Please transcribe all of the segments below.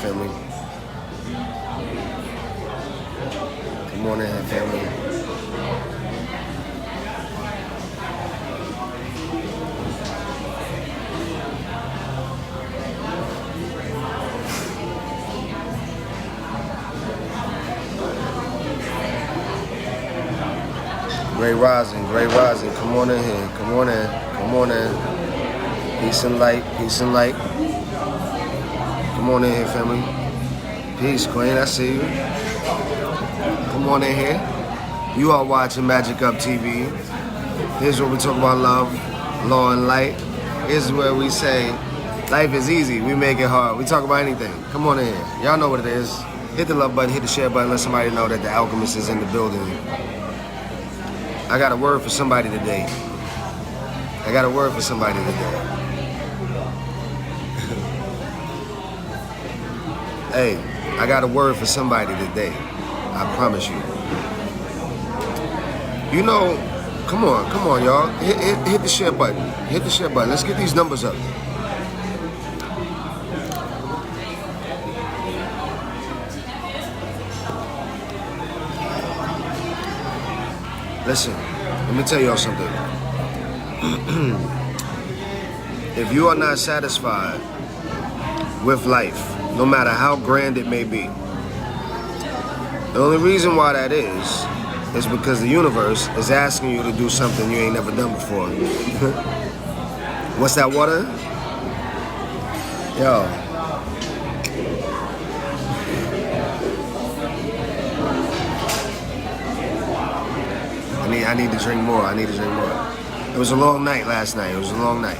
family. Come on in, family. Great rising, great rising. Come on in here. Come on in. Come on in. Peace and light. Peace and light. Come on in here, family. Peace, Queen. I see you. Come on in here. You are watching Magic Up TV. Here's where we talk about love, law, and light. Here's where we say life is easy. We make it hard. We talk about anything. Come on in here. Y'all know what it is. Hit the love button. Hit the share button. Let somebody know that the Alchemist is in the building. I got a word for somebody today. I got a word for somebody today. Hey, I got a word for somebody today. I promise you. You know, come on, y'all. Hit the share button. Hit the share button. Let's get these numbers up. Listen, let me tell y'all something. If you are not satisfied with life, no matter how grand it may be, the only reason why that is because the universe is asking you to do something you ain't never done before. What's that water? Yo. I need to drink more. I need to drink more. It was a long night last night. It was a long night.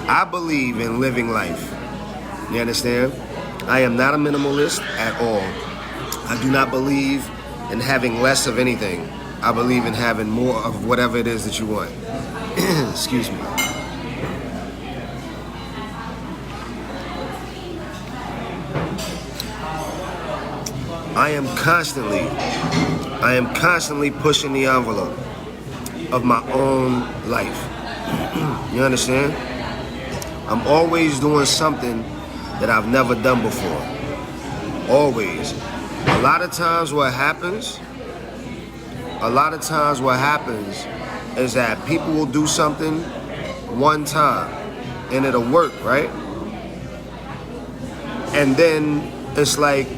I believe in living life. You understand? I am not a minimalist at all. I do not believe in having less of anything. I believe in having more of whatever it is that you want. Excuse me. I am constantly pushing the envelope of my own life. You understand? I'm always doing something that I've never done before. Always. A lot of times what happens is that people will do something one time and it'll work, right? And then it's like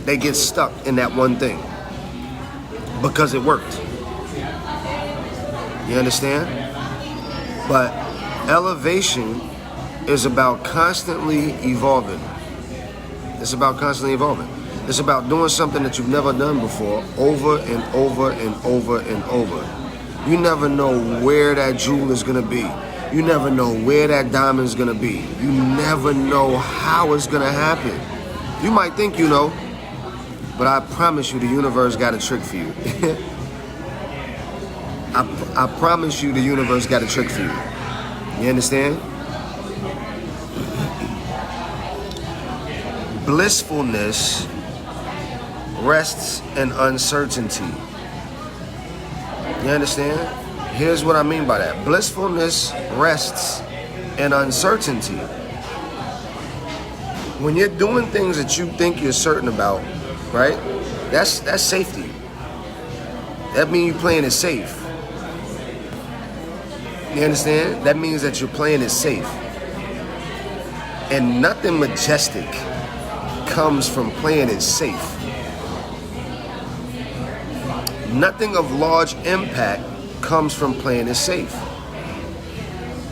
they get stuck in that one thing because it worked. You understand? But elevation is about constantly evolving. It's about constantly evolving. It's about doing something that you've never done before over and over and over and over. You never know where that jewel is going to be. You never know where that diamond is going to be. You never know how it's going to happen. You might think you know, but I promise you the universe got a trick for you. I promise you the universe got a trick for you. You understand? Blissfulness rests in uncertainty. You understand? Here's what I mean by that. Blissfulness rests in uncertainty. When you're doing things that you think you're certain about, right? That's safety. That means you're playing it safe. You understand? That means that you're playing it safe. And nothing majestic comes from playing it safe. Nothing of large impact comes from playing it safe.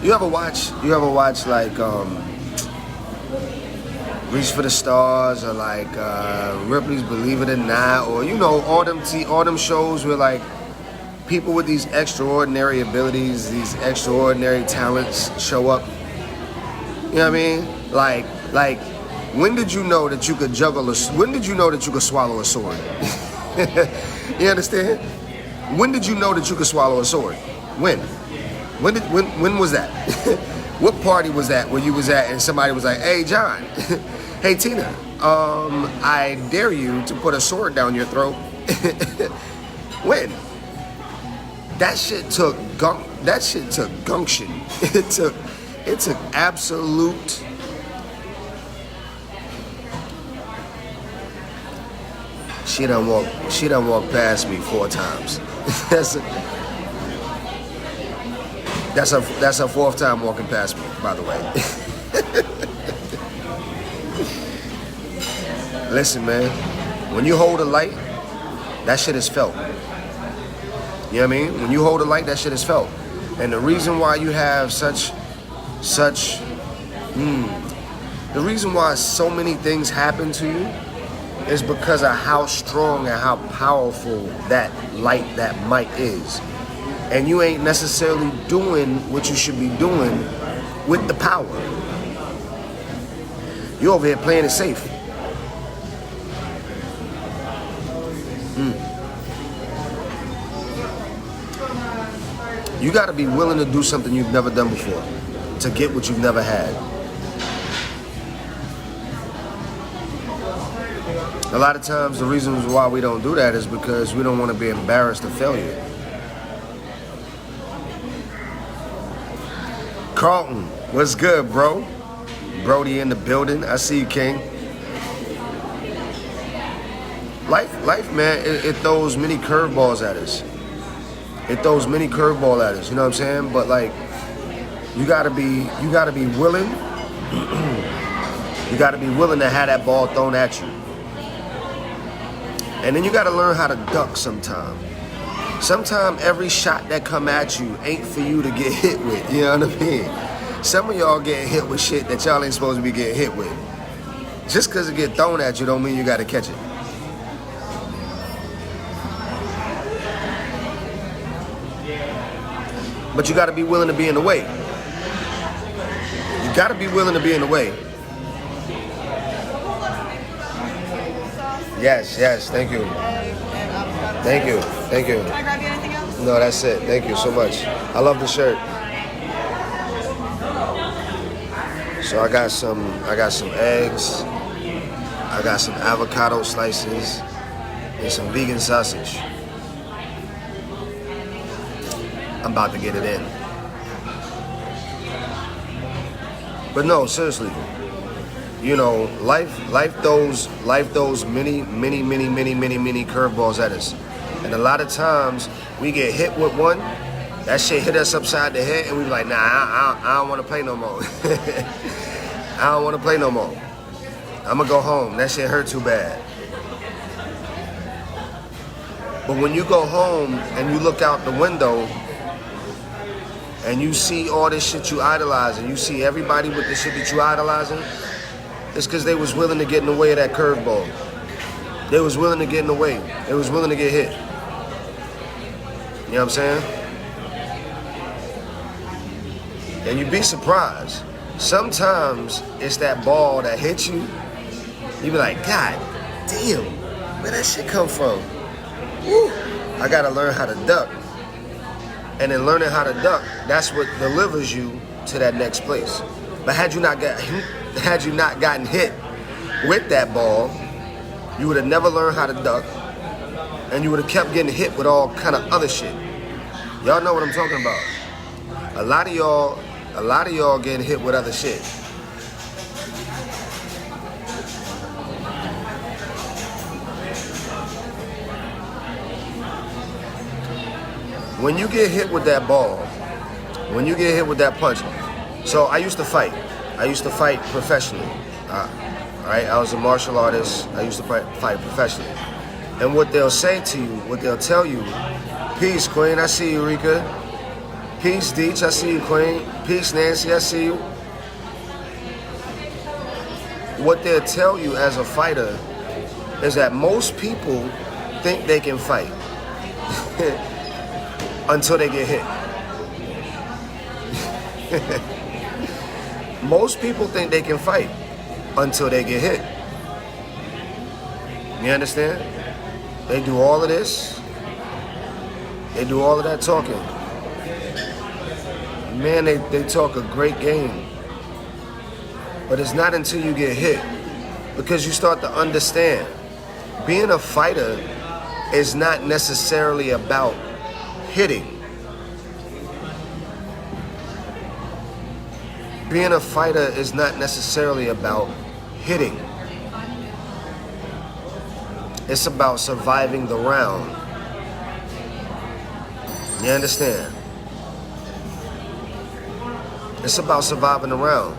You ever watch like Reach for the Stars or like Ripley's Believe It or Not, or you know all them shows where like people with these extraordinary abilities, these extraordinary talents show up. You know what I mean? Like when did you know that you could juggle when did you know that you could swallow a sword? You understand? When did you know that you could swallow a sword? When was that? What party was that where you was at and somebody was like, "Hey John, hey Tina, I dare you to put a sword down your throat." When? That shit took gumption. It took absolute She done walked past me 4 times. that's her 4th time walking past me, by the way. Listen, man, when you hold a light, that shit is felt. You know what I mean? When you hold a light, that shit is felt. And the reason why you have the reason why so many things happen to you is because of how strong and how powerful that light, that might is. And you ain't necessarily doing what you should be doing with the power. You over here playing it safe. You got to be willing to do something you've never done before to get what you've never had. A lot of times the reasons why we don't do that is because we don't want to be embarrassed of failure. Carlton, what's good, bro? Brody in the building. I see you, King. Life, man, it throws many curveballs at us. It throws many curveball at us, you know what I'm saying? But like, you gotta be willing. You gotta be willing to have that ball thrown at you. And then you gotta learn how to duck sometime. Sometime every shot that come at you ain't for you to get hit with, you know what I mean? Some of y'all getting hit with shit that y'all ain't supposed to be getting hit with. Just cause it get thrown at you don't mean you gotta catch it. But you got to be willing to be in the way. You got to be willing to be in the way. Yes, thank you. Thank you. Can I grab you anything else? No, that's it. Thank you so much. I love the shirt. So I got some eggs. I got some avocado slices and some vegan sausage. I'm about to get it in. But no, seriously, you know, life throws many curveballs at us. And a lot of times we get hit with one, that shit hit us upside the head, and we be like, nah, I don't want to play no more. I don't want to play no more. I'm gonna go home. That shit hurt too bad. But when you go home and you look out the window and you see all this shit you idolize, and you see everybody with the shit that you idolizing, it's because they was willing to get in the way of that curveball. They was willing to get in the way. They was willing to get hit. You know what I'm saying? And you'd be surprised. Sometimes it's that ball that hits you. You be like, God damn, where that shit come from? Woo, I gotta learn how to duck. And in learning how to duck, that's what delivers you to that next place. But had you not gotten hit with that ball, you would have never learned how to duck, and you would have kept getting hit with all kind of other shit. Y'all know what I'm talking about. A lot of y'all getting hit with other shit. When you get hit with that ball, when you get hit with that punch, so I used to fight. I used to fight professionally. Right? I was a martial artist. I used to fight professionally. And what they'll say to you, what they'll tell you, peace, Queen, I see you, Rika. Peace, Deech, I see you, Queen. Peace, Nancy, I see you. What they'll tell you as a fighter is that most people think they can fight until they get hit. Most people think they can fight until they get hit. You understand? They do all of this. They do all of that talking. Man, they talk a great game. But it's not until you get hit, because you start to understand. Being a fighter is not necessarily about hitting. Being a fighter is not necessarily about hitting. It's about surviving the round. You understand? It's about surviving the round.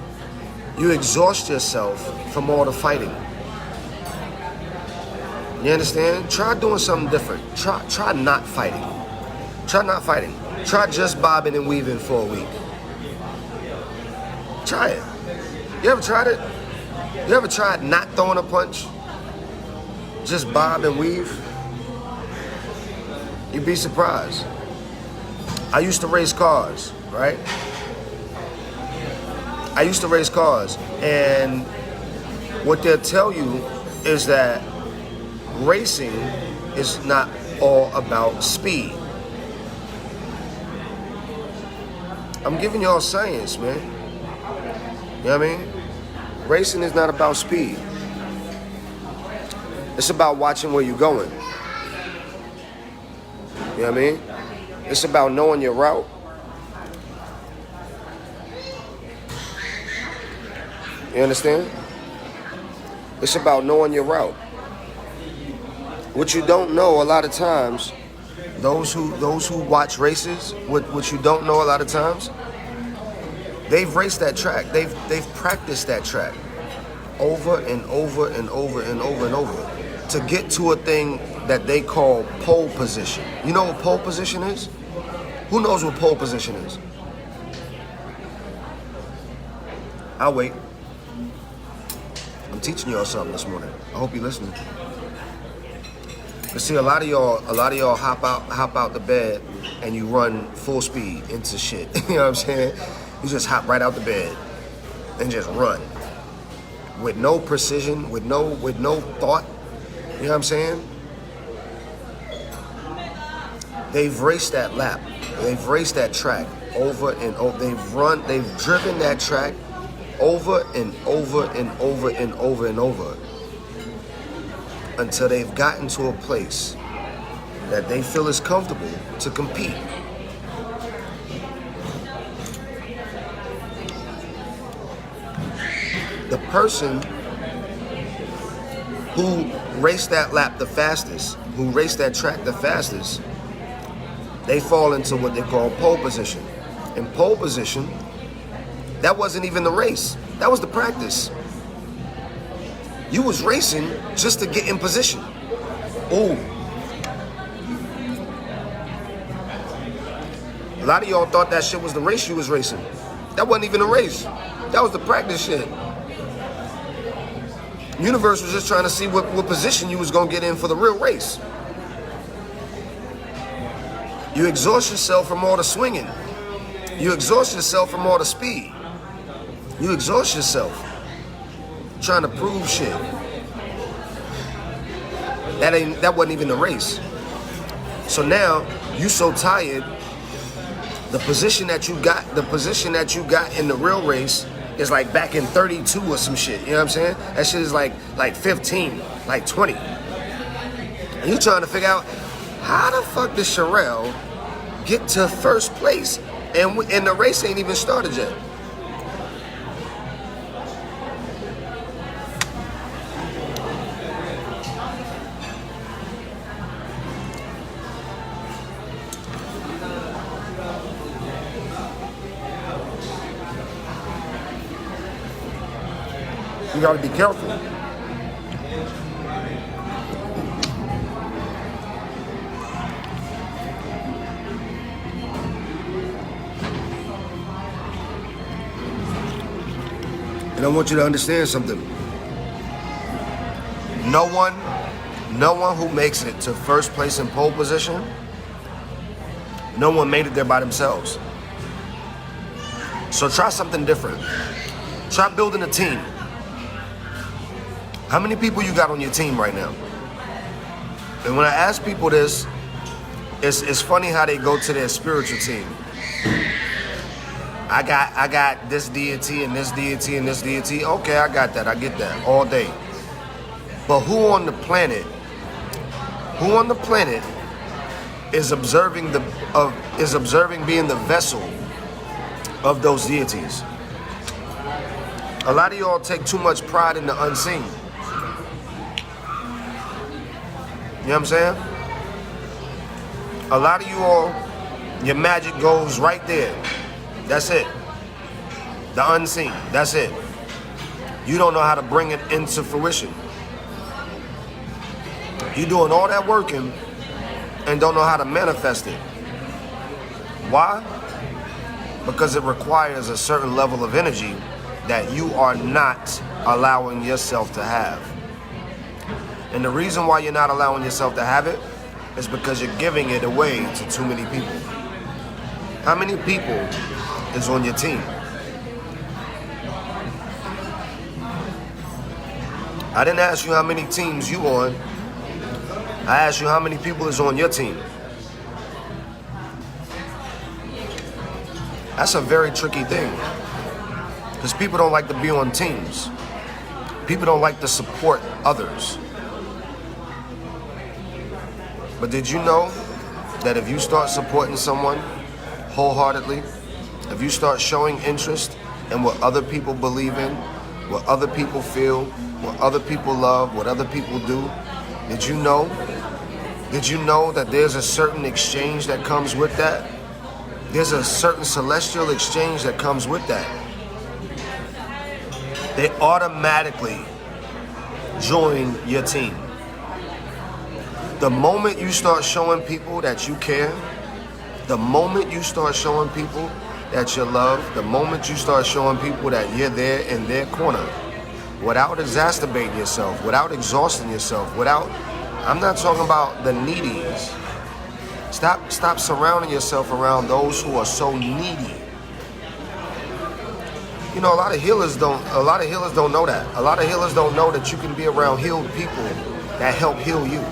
You exhaust yourself from all the fighting. You understand? Try doing something different. Try not fighting. Try not fighting. Try just bobbing and weaving for a week. Try it. You ever tried it? You ever tried not throwing a punch? Just bob and weave? You'd be surprised. I used to race cars, right? I used to race cars, and what they'll tell you is that racing is not all about speed. I'm giving y'all science, man. You know what I mean? Racing is not about speed. It's about watching where you're going. You know what I mean? It's about knowing your route. You understand? It's about knowing your route. What you don't know a lot of times, those who watch races, what you don't know a lot of times, they've raced that track. They've practiced that track over and over and over and over and over to get to a thing that they call pole position. You know what pole position is? Who knows what pole position is? I'll wait. I'm teaching y'all something this morning. I hope you're listening. But see, a lot of y'all hop out the bed and you run full speed into shit. You know what I'm saying? You just hop right out the bed and just run with no precision, with no thought. You know what I'm saying? They've raced that lap. They've raced that track over and over. They've driven that track over and over and over and over and over until they've gotten to a place that they feel is comfortable to compete. The person who raced that lap the fastest, who raced that track the fastest, they fall into what they call pole position. In pole position, that wasn't even the race. That was the practice. You was racing just to get in position. Ooh. A lot of y'all thought that shit was the race you was racing. That wasn't even a race. That was the practice shit. Universe was just trying to see what position you was gonna get in for the real race. You exhaust yourself from all the swinging. You exhaust yourself from all the speed. You exhaust yourself trying to prove shit. That wasn't even the race. So now you so tired. The position that you got in the real race is like back in 32 or some shit. You know what I'm saying? That shit is like 15, like 20. And you trying to figure out how the fuck did Sherelle get to first place and the race ain't even started yet. You gotta be careful. And I want you to understand something. No one who makes it to first place in pole position, no one made it there by themselves. So try something different. Try building a team. How many people you got on your team right now? And when I ask people this, it's funny how they go to their spiritual team. I got this deity and this deity and this deity. Okay, I got that. I get that all day. But who on the planet is observing being the vessel of those deities? A lot of y'all take too much pride in the unseen. You know what I'm saying? A lot of you all, your magic goes right there. That's it. The unseen. That's it. You don't know how to bring it into fruition. You're doing all that working and don't know how to manifest it. Why? Because it requires a certain level of energy that you are not allowing yourself to have. And the reason why you're not allowing yourself to have it is because you're giving it away to too many people. How many people is on your team? I didn't ask you how many teams you on. I asked you how many people is on your team. That's a very tricky thing. Because people don't like to be on teams. People don't like to support others. But did you know that if you start supporting someone wholeheartedly, if you start showing interest in what other people believe in, what other people feel, what other people love, what other people do, did you know that there's a certain exchange that comes with that? There's a certain celestial exchange that comes with that. They automatically join your team. The moment you start showing people that you care, the moment you start showing people that you love, the moment you start showing people that you're there in their corner, without exacerbating yourself, without exhausting yourself, I'm not talking about the needies. Stop surrounding yourself around those who are so needy. You know, a lot of healers don't know that. A lot of healers don't know that you can be around healed people that help heal you.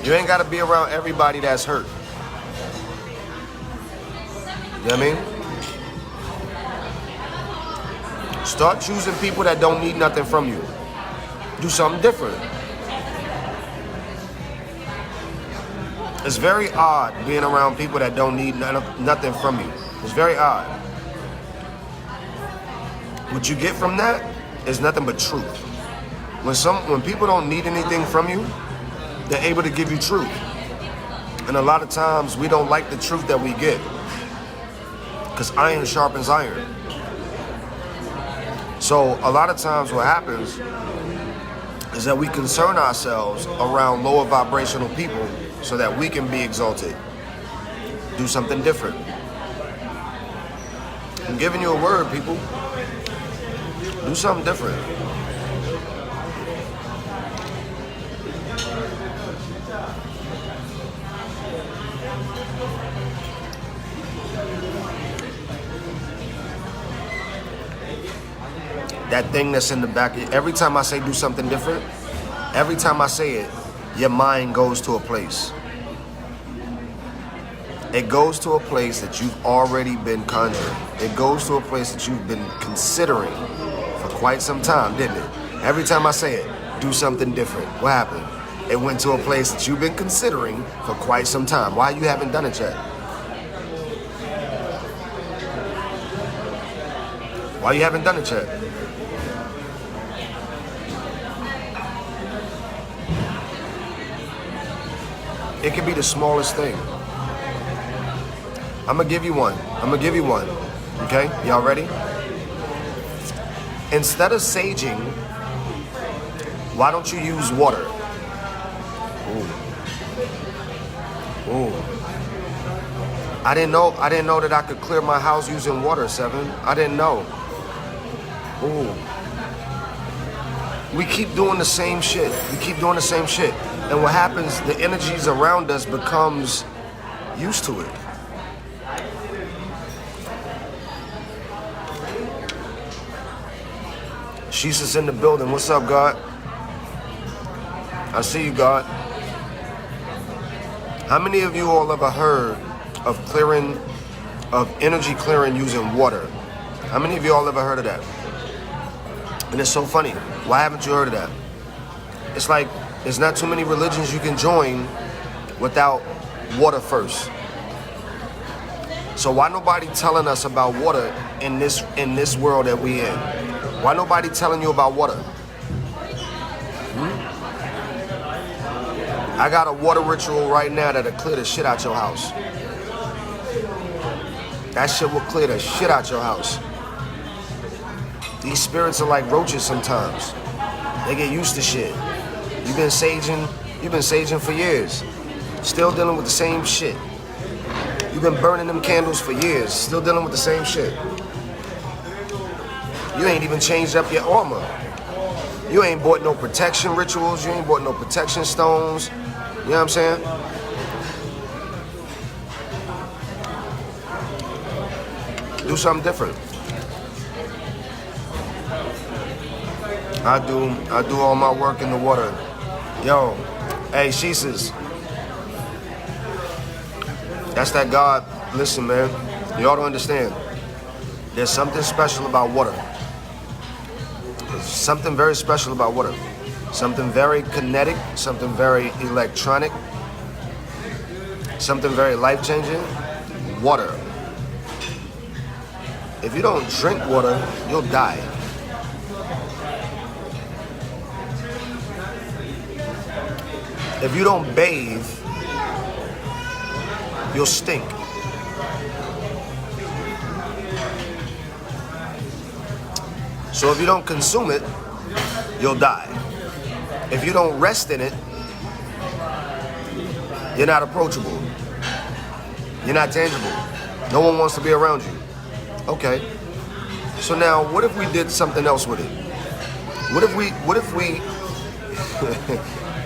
You ain't gotta be around everybody that's hurt. You know what I mean? Start choosing people that don't need nothing from you. Do something different. It's very odd being around people that don't need nothing from you. It's very odd. What you get from that is nothing but truth. When people don't need anything from you, they're able to give you truth. And a lot of times we don't like the truth that we get, because iron sharpens iron. So a lot of times what happens is that we concern ourselves around lower vibrational people so that we can be exalted. Do something different. I'm giving you a word, people. Do something different. That thing that's in the back, every time I say do something different, every time I say it, your mind goes to a place. It goes to a place that you've already been conjuring. It goes to a place that you've been considering for quite some time, didn't it? Every time I say it, do something different. What happened? It went to a place that you've been considering for quite some time. Why you haven't done it yet? Why you haven't done it yet? It can be the smallest thing. I'm gonna give you one. Okay, y'all ready? Instead of saging, why don't you use water? Ooh. I didn't know that I could clear my house using water, Seven. I didn't know. Ooh. We keep doing the same shit. And what happens, the energies around us becomes used to it. Jesus in the building. What's up, God? I see you, God. How many of you all ever heard of energy clearing using water? How many of you all ever heard of that? And it's so funny. Why haven't you heard of that? It's like there's not too many religions you can join without water first. So why nobody telling us about water in this world that we in? Why nobody telling you about water? I got a water ritual right now that'll clear the shit out your house. That shit will clear the shit out your house. These spirits are like roaches sometimes. They get used to shit. You've been saging for years. Still dealing with the same shit. You've been burning them candles for years, still dealing with the same shit. You ain't even changed up your armor. You ain't bought no protection rituals, you ain't bought no protection stones. You know what I'm saying? Do something different. I do all my work in the water. Yo, hey, Jesus. That's that God. Listen, man. You ought to understand. There's something special about water. There's something very special about water. Something very kinetic, something very electronic, something very life-changing. Water. If you don't drink water, you'll die. If you don't bathe, you'll stink. So if you don't consume it, you'll die. If you don't rest in it, you're not approachable. You're not tangible. No one wants to be around you. Okay. So now, what if we did something else with it? What if we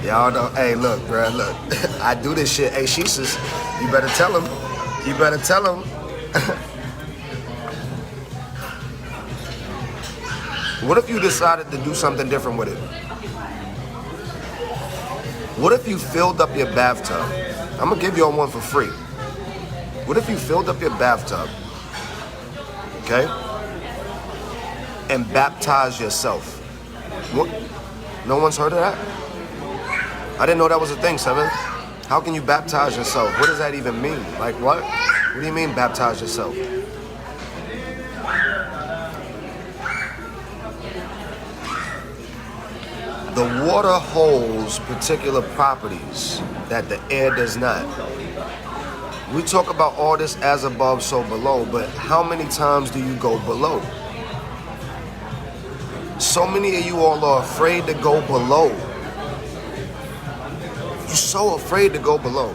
y'all know, hey, look, bruh, look. I do this shit. Hey, Jesus, you better tell him. You better tell him. What if you decided to do something different with it? What if you filled up your bathtub? I'm gonna give you one for free. What if you filled up your bathtub, okay, and baptized yourself? What? No one's heard of that? I didn't know that was a thing, Seven. How can you baptize yourself? What does that even mean? Like what? What do you mean baptize yourself? The water holds particular properties that the air does not. We talk about all this as above, so below, but how many times do you go below? So many of you all are afraid to go below. You're so afraid to go below.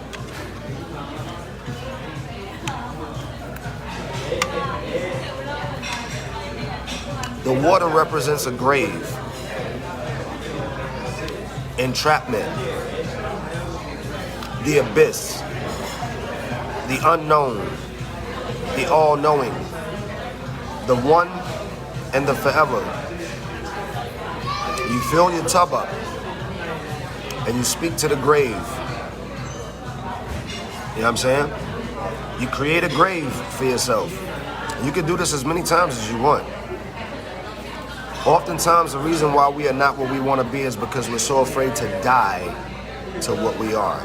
The water represents a grave. Entrapment, the abyss, the unknown, the all-knowing, the one and the forever. You fill your tub up and you speak to the grave. You know what I'm saying? You create a grave for yourself. You can do this as many times as you want. Oftentimes, the reason why we are not what we want to be is because we're so afraid to die to what we are.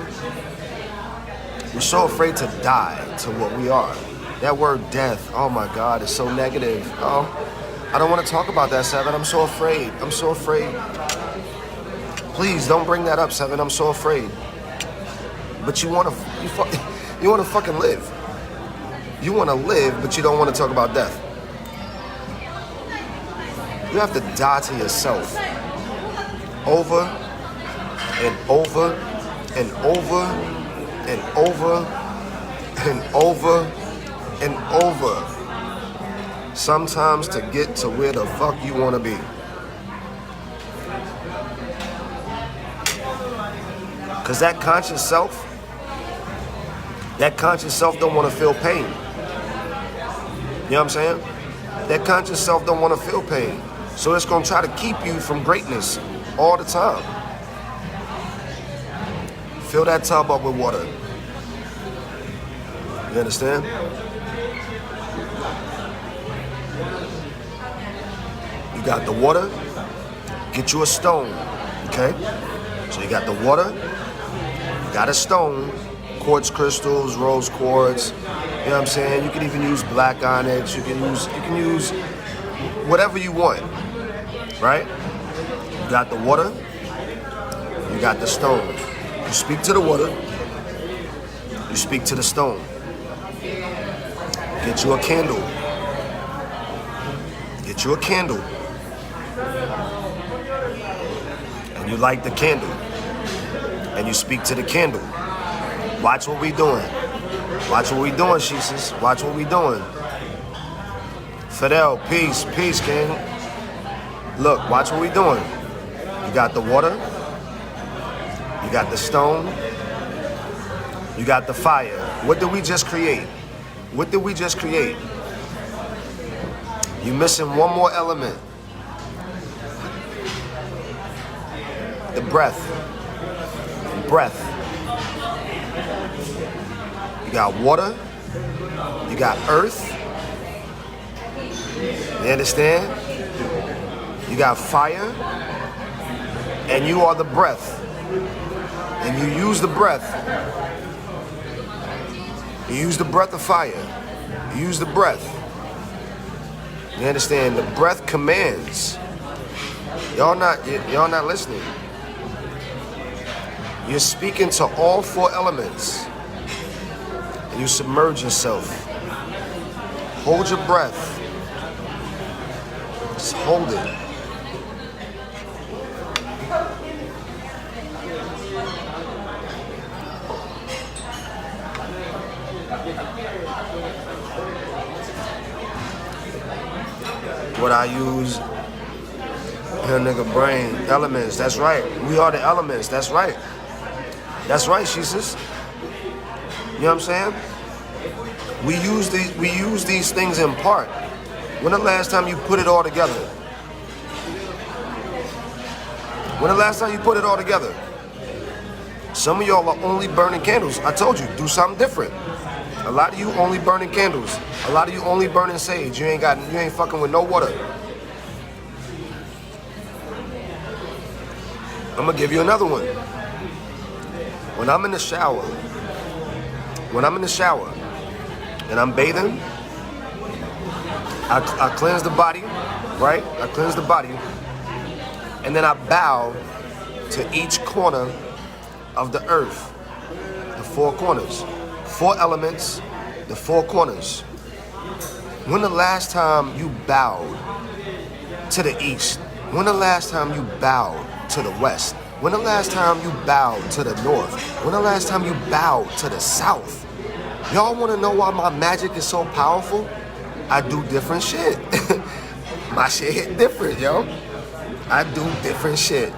We're so afraid to die to what we are. That word death, oh my God, is so negative. Oh, I don't want to talk about that, Seven. I'm so afraid. I'm so afraid. Please don't bring that up, Seven. I'm so afraid. But you want to fucking live. You want to live, but you don't want to talk about death. You have to die to yourself over and over and over and over and over and over. Sometimes to get to where the fuck you want to be. Because that conscious self don't want to feel pain. You know what I'm saying? That conscious self don't want to feel pain. So it's going to try to keep you from greatness all the time. Fill that tub up with water. You understand? You got the water. Get you a stone. Okay? So you got the water. You got a stone. Quartz crystals, rose quartz. You know what I'm saying? You can even use black onyx. You can use whatever you want. right? You got the water, you got the stone. You speak to the water, you speak to the stone. Get you a candle. Get you a candle. And you light the candle. And you speak to the candle. Watch what we doing. Watch what we doing, Jesus. Watch what we doing. Fidel, peace, peace, King. Look, watch what we doing. You got the water. You got the stone. You got the fire. What did we just create? What did we just create? You're missing one more element. The breath. Breath. You got water. You got earth. You understand? You got fire. And you are the breath. And you use the breath. You use the breath of fire. You use the breath. You understand? The breath commands. Y'all not listening. You're speaking to all four elements. And you submerge yourself. Hold your breath. Just hold it. What I use, your nigga brain, elements, that's right. We are the elements, that's right. That's right, Jesus. You know what I'm saying? We use these things in part. When the last time you put it all together? When the last time you put it all together? Some of y'all are only burning candles. I told you, do something different. A lot of you only burning candles. A lot of you only burning sage. You ain't fucking with no water. I'm gonna give you another one. When I'm in the shower and I'm bathing, I cleanse the body, right? I cleanse the body, and then I bow to each corner of the earth, the four corners, four elements, the four corners. When the last time you bowed to the east? When the last time you bowed to the west? When the last time you bowed to the north? When the last time you bowed to the south? Y'all want to know why my magic is so powerful? I do different shit. My shit hit different, yo. I do different shit.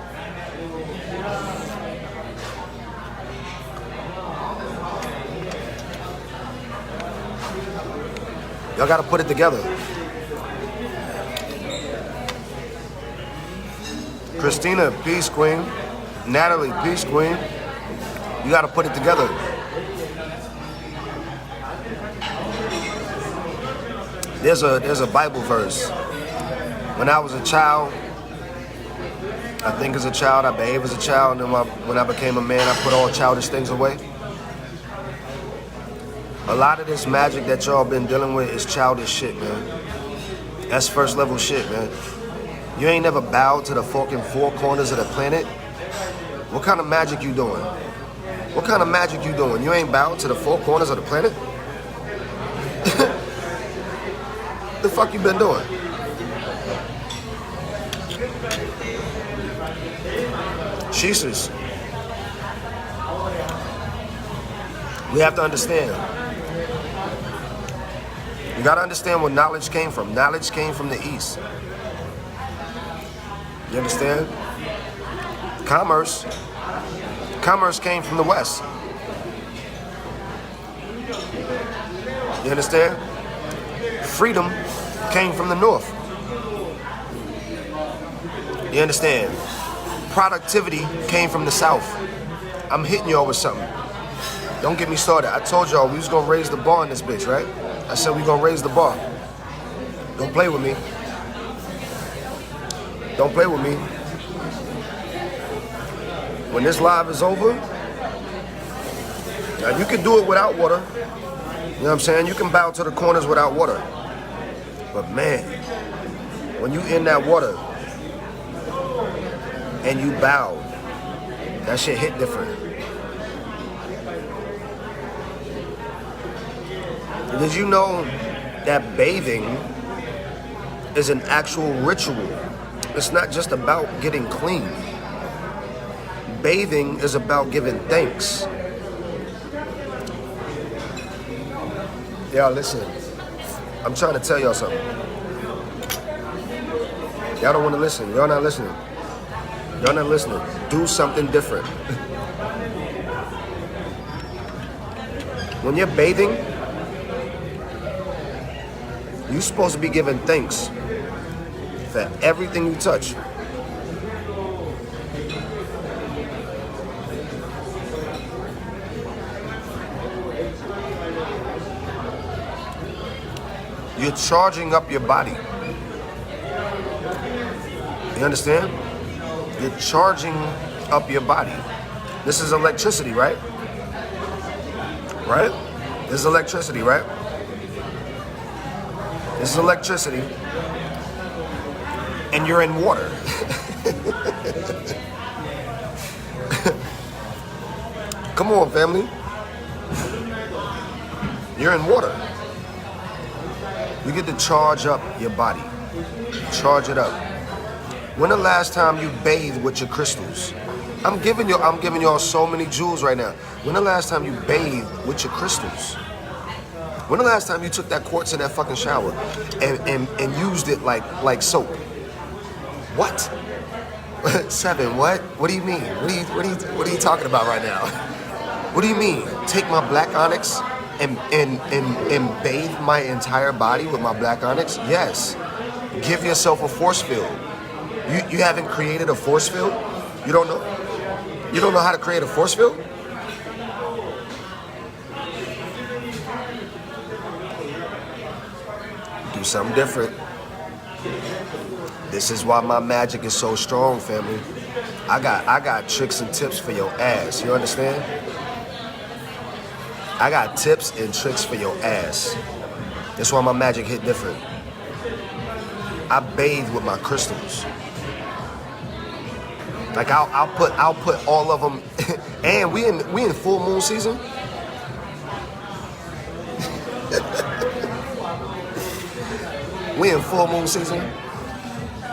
Y'all gotta put it together. Christina, peace queen. Natalie, peace queen. You gotta put it together. There's a Bible verse. When I was a child, I think as a child, I behaved as a child, and then when I became a man, I put all childish things away. A lot of this magic that y'all been dealing with is childish shit, man. That's first level shit, man. You ain't never bowed to the fucking four corners of the planet. What kind of magic you doing? What kind of magic you doing? You ain't bowed to the four corners of the planet? The fuck you been doing? Jesus. We have to understand. You gotta understand where knowledge came from. Knowledge came from the east. You understand? Commerce came from the west. You understand? Freedom came from the north. You understand? Productivity came from the south. I'm hitting y'all with something. Don't get me started. I told y'all we was gonna raise the bar in this bitch, right? I said we gonna raise the bar. Don't play with me. Don't play with me. When this live is over, now you can do it without water. You know what I'm saying? You can bow to the corners without water. But man, when you in that water, and you bow, that shit hit different. Did you know that bathing is an actual ritual? It's not just about getting clean. Bathing is about giving thanks. Y'all listen, I'm trying to tell y'all something. Y'all don't want to listen. Y'all not listening. Y'all not listening. Do something different. When you're bathing, you're supposed to be giving thanks for everything you touch. You're charging up your body. You understand? You're charging up your body. This is electricity, right? Right? This is electricity, right? This is electricity. And you're in water. Come on, family. You're in water. You get to charge up your body. Charge it up. When the last time you bathed with your crystals? I'm giving y'all so many jewels right now. When the last time you bathed with your crystals? When the last time you took that quartz in that fucking shower and used it like soap? What? 7, what? What do you mean? What are you talking about right now? What do you mean? Take my black onyx and bathe my entire body with my black onyx? Yes. Give yourself a force field. You haven't created a force field? You don't know? You don't know how to create a force field? Do something different. This is why my magic is so strong, family. I got tricks and tips for your ass. You understand? I got tips and tricks for your ass. That's why my magic hit different. I bathe with my crystals. Like I'll put all of them. And we in full moon season. We in full moon season.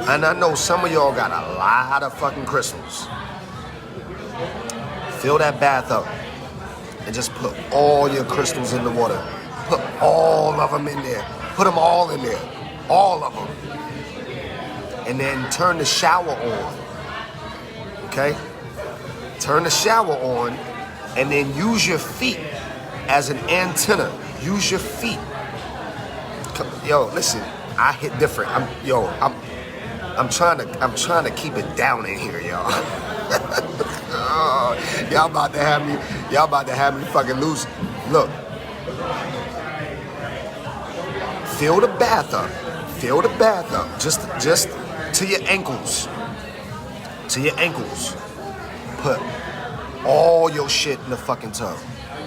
And I know some of y'all got a lot of fucking crystals. Fill that bath up and just put all your crystals in the water. Put all of them in there. Put them all in there. All of them. And then turn the shower on. Okay? Turn the shower on and then use your feet as an antenna. Use your feet. Yo, listen, I hit different. I'm trying to keep it down in here, y'all. Oh, y'all about to have me fucking loose. Look. Fill the bath up. Fill the bath up. Just to your ankles. To your ankles. Put all your shit in the fucking tub.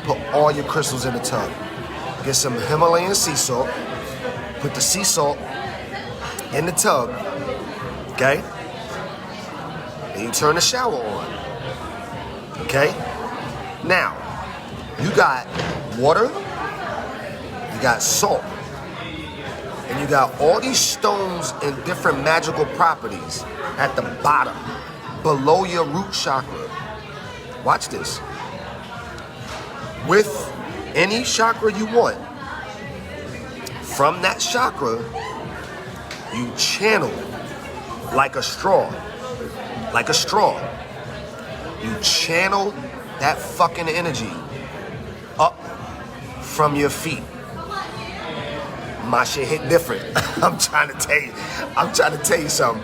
Put all your crystals in the tub. Get some Himalayan sea salt. Put the sea salt in the tub. Okay? And you turn the shower on. Okay? Now, you got water, you got salt, and you got all these stones and different magical properties at the bottom, below your root chakra. Watch this. With any chakra you want, from that chakra, you channel like a straw. Like a straw. You channel that fucking energy up from your feet. My shit hit different. I'm trying to tell you something.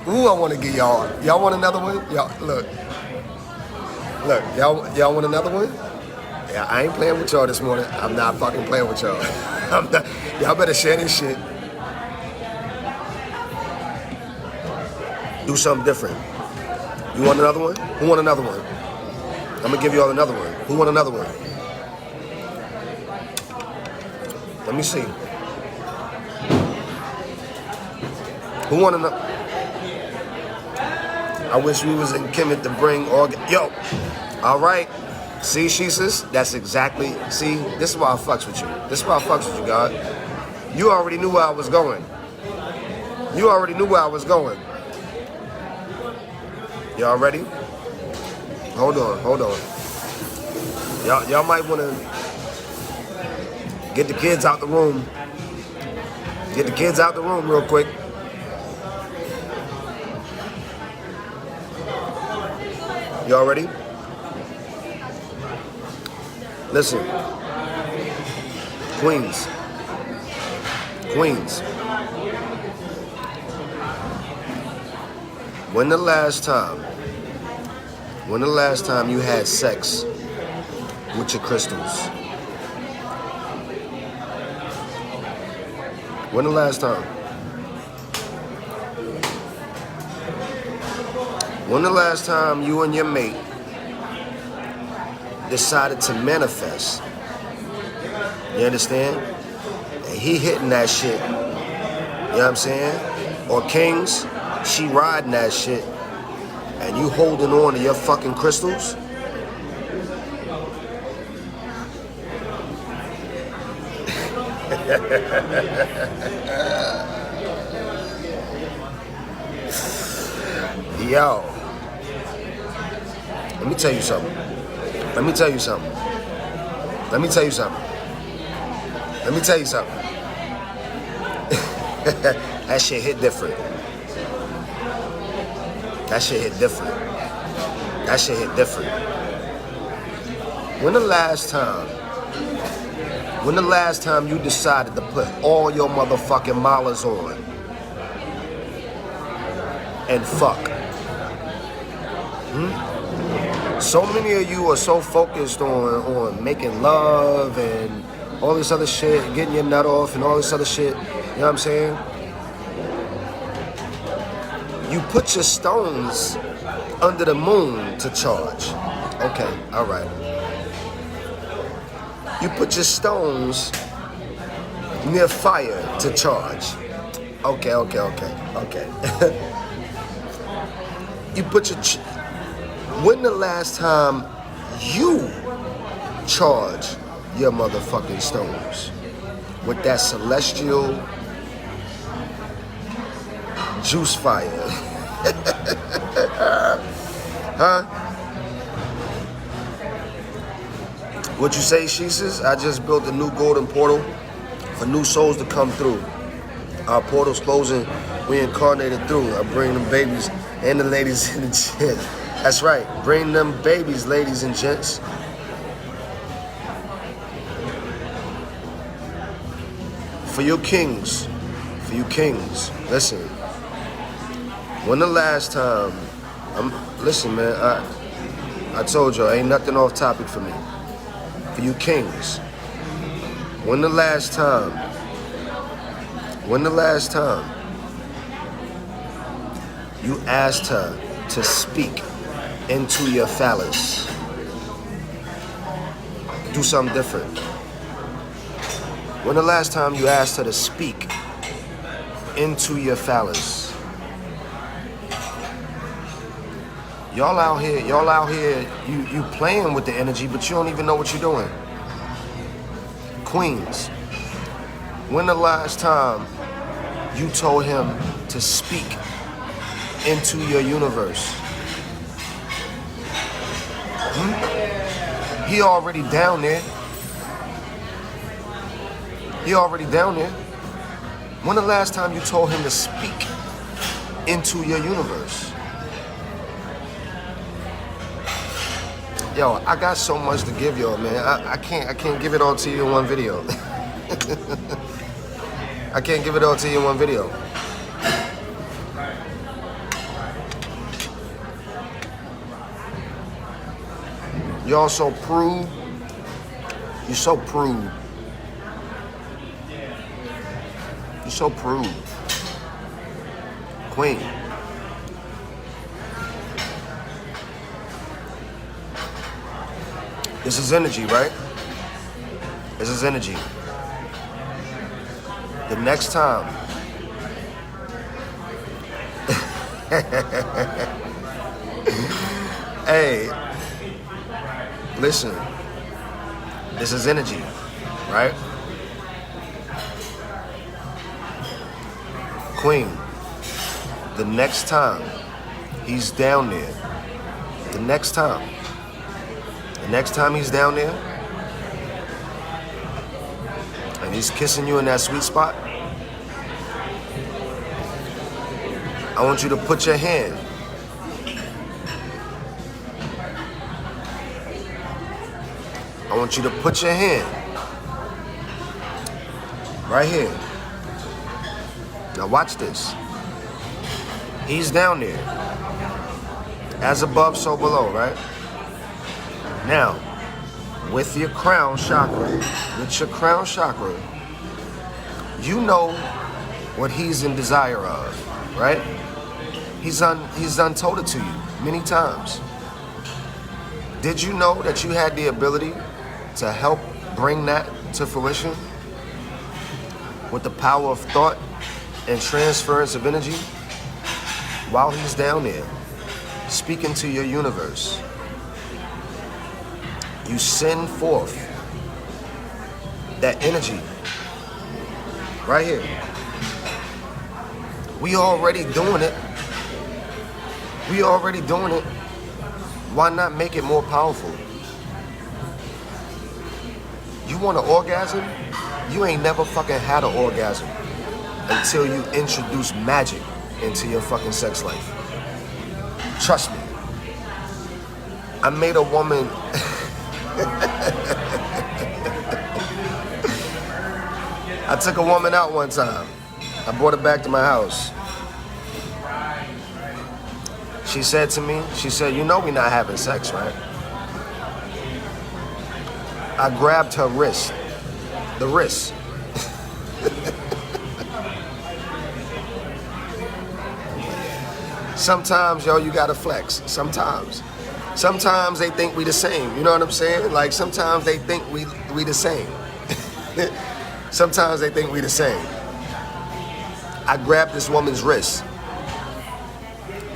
Ooh, I want to get y'all. Y'all want another one? Y'all look. Y'all want another one? Yeah, I ain't playing with y'all this morning. I'm not fucking playing with y'all. Y'all better share this shit. Do something different. You want another one? Who want another one? I'm gonna give you all another one. Who want another one? Let me see. Who wanna know? I wish we was in Kemet to bring yo. All right. See, Sheesus? That's exactly. See, this is why I fucks with you. This is why I fucks with you, God. You already knew where I was going. You already knew where I was going. Y'all ready? Hold on. Y'all might wanna get the kids out the room. Get the kids out the room real quick. Y'all ready? Listen. Queens. When the last time you had sex with your crystals? When the last time? When the last time you and your mate decided to manifest? You understand? And he hitting that shit. You know what I'm saying? Or Kings, she riding that shit. And you holding on to your fucking crystals? Yo. Let me tell you something. That shit hit different. When the last time you decided to put all your motherfucking malas on and fuck? So many of you are so focused on making love and all this other shit, getting your nut off and all this other shit. You know what I'm saying? You put your stones under the moon to charge. Okay, all right. You put your stones near fire to charge. Okay. You put your... When the last time you charge your motherfucking stones with that celestial juice fire? Huh? What you say, Sheesus? I just built a new golden portal for new souls to come through. Our portal's closing. We incarnated through. I bring them babies and the ladies and the gents. That's right. Bring them babies, ladies and gents. For you kings. Listen. When the last time... listen, man. I told you, ain't nothing off topic for me. For you kings. When the last time you asked her to speak into your phallus? Do something different. When the last time you asked her to speak into your phallus? Y'all out here, you playing with the energy, but you don't even know what you're doing. Queens, when the last time you told him to speak into your universe? He already down there. When the last time you told him to speak into your universe? Yo, I got so much to give y'all, man. I can't give it all to you in one video. I can't give it all to you in one video. Y'all so prude. You're so prude. You're so prude. Queen. This is energy, right? This is energy. The next time Hey, listen. This is energy, right? Queen, the next time he's down there, the next time he's down there, and he's kissing you in that sweet spot, I want you to put your hand right here. Now watch this. He's down there. As above, so below, right? Now, with your crown chakra, you know what he's in desire of, right? He's untold it to you many times. Did you know that you had the ability to help bring that to fruition with the power of thought and transference of energy while he's down there speaking to your universe? You send forth that energy right here. We already doing it. Why not make it more powerful? You want an orgasm? You ain't never fucking had an orgasm until you introduce magic into your fucking sex life. Trust me. I made a woman I took a woman out one time. I brought her back to my house. She said to me, you know we're not having sex, right? I grabbed her wrist, the wrist. Sometimes, yo, you gotta flex. Sometimes they think we the same. You know what I'm saying? Like sometimes they think we the same. Sometimes they think we the same. I grabbed this woman's wrist.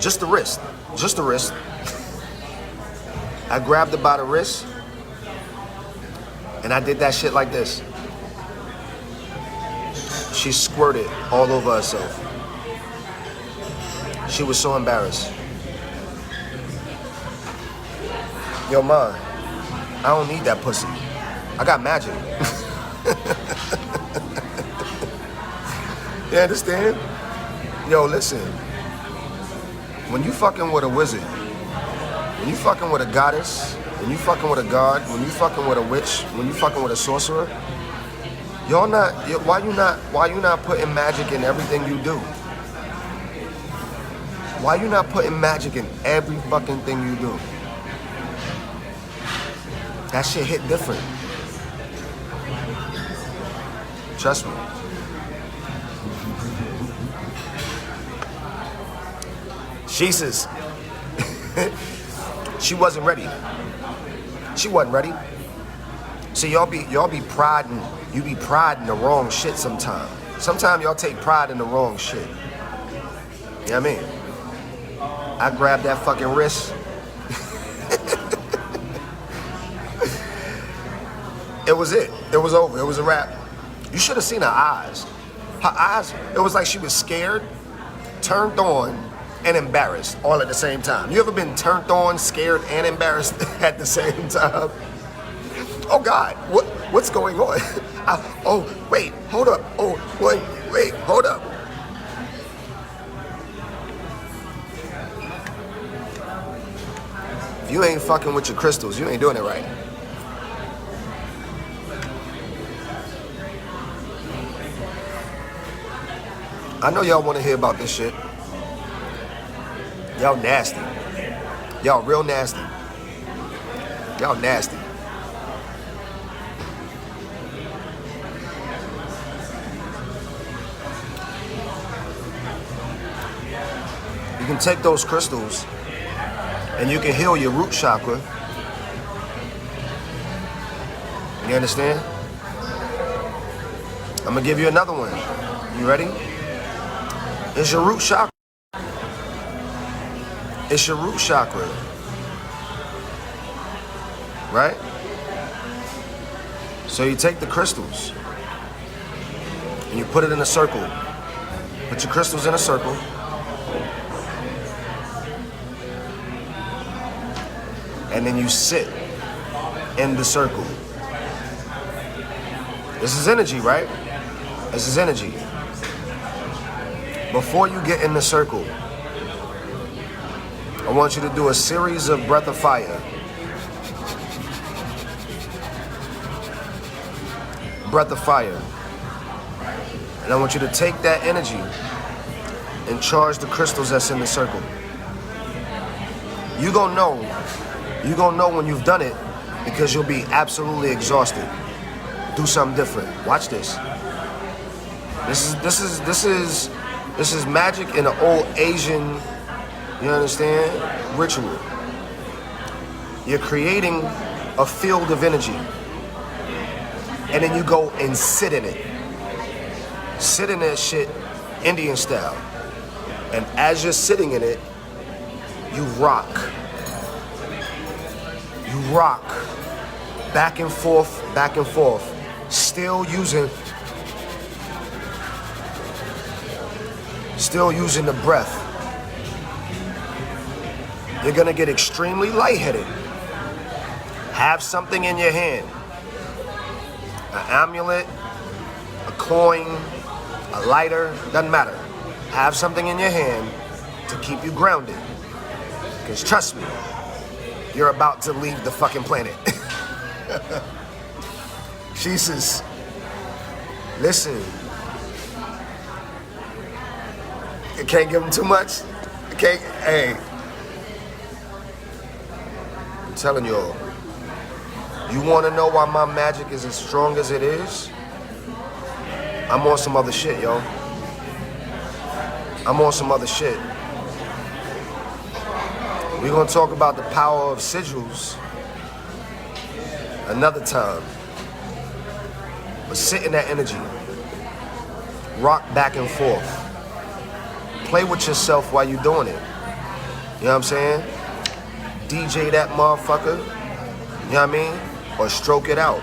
Just the wrist. I grabbed her by the wrist and I did that shit like this. She squirted all over herself. She was so embarrassed. Yo, man, I don't need that pussy. I got magic. You understand? Yo, listen. When you fucking with a wizard, when you fucking with a goddess, when you fucking with a god, when you fucking with a witch, when you fucking with a sorcerer, why you not putting magic in everything you do? Why you not putting magic in every fucking thing you do? That shit hit different. Trust me. Jesus. She wasn't ready. She wasn't ready. So y'all be priding the wrong shit sometimes. Sometimes y'all take pride in the wrong shit. You know what I mean? I grabbed that fucking wrist. It was it. It was over. It was a wrap. You should have seen her eyes. Her eyes, it was like she was scared, turned on, and embarrassed all at the same time. You ever been turned on, scared, and embarrassed at the same time? Oh God, what's going on? Oh, wait, hold up. Oh, wait, hold up. If you ain't fucking with your crystals, you ain't doing it right. I know y'all want to hear about this shit. Y'all nasty. Y'all real nasty. Y'all nasty. You can take those crystals and you can heal your root chakra. You understand? I'm gonna give you another one. You ready? It's your root chakra. It's your root chakra. Right? So you take the crystals and you put it in a circle. Put your crystals in a circle. And then you sit in the circle. This is energy, right? This is energy. Before you get in the circle, I want you to do a series of breath of fire. Breath of fire. And I want you to take that energy and charge the crystals that's in the circle. You're gonna know when you've done it because you'll be absolutely exhausted. Do something different. Watch this. This is magic in an old Asian, you understand, ritual. You're creating a field of energy. And then you go and sit in it. Sit in that shit Indian style. And as you're sitting in it, you rock. You rock. Back and forth, back and forth. Still using the breath. You're gonna get extremely lightheaded. Have something in your hand. An amulet, a coin, a lighter, doesn't matter. Have something in your hand to keep you grounded. Because trust me, you're about to leave the fucking planet. Jesus, listen. You can't give them too much. You can't, hey. I'm telling y'all. You want to know why my magic is as strong as it is? I'm on some other shit, yo. I'm on some other shit. We're going to talk about the power of sigils another time. But sit in that energy. Rock back and forth. Play with yourself while you're doing it. You know what I'm saying? DJ that motherfucker. You know what I mean? Or stroke it out.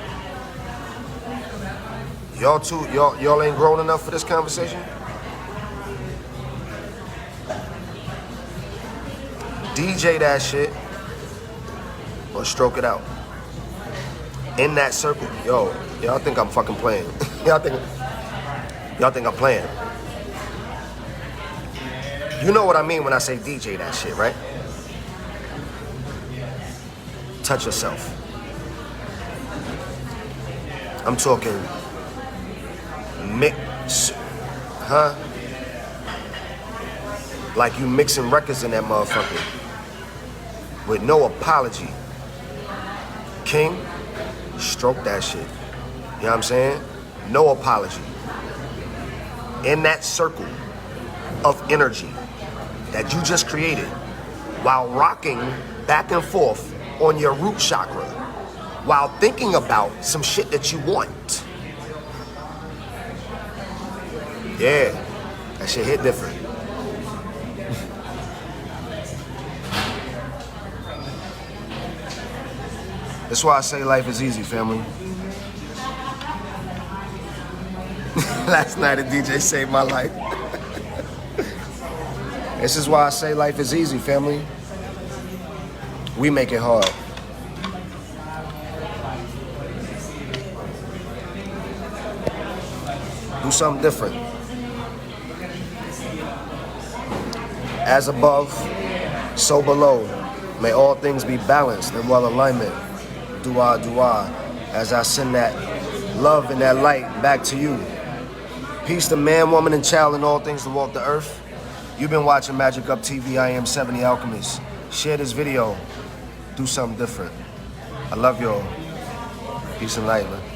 Y'all ain't grown enough for this conversation? DJ that shit or stroke it out. In that circle. Yo, y'all think I'm fucking playing. y'all think I'm playing. You know what I mean when I say DJ that shit, right? Touch yourself. I'm talking mix, huh? Like you mixing records in that motherfucker with no apology. King, stroke that shit. You know what I'm saying? No apology. In that circle of energy that you just created while rocking back and forth on your root chakra while thinking about some shit that you want. Yeah, that shit hit different. That's why I say life is easy, family. Last night a DJ saved my life. This is why I say life is easy, family. We make it hard. Do something different. As above, so below. May all things be balanced and well alignment. Dua, dua, as I send that love and that light back to you. Peace to man, woman, and child, and all things that walk the earth. You've been watching Magic Up TV. I am 70 Alchemist. Share this video. Do something different. I love y'all. Peace and light, man.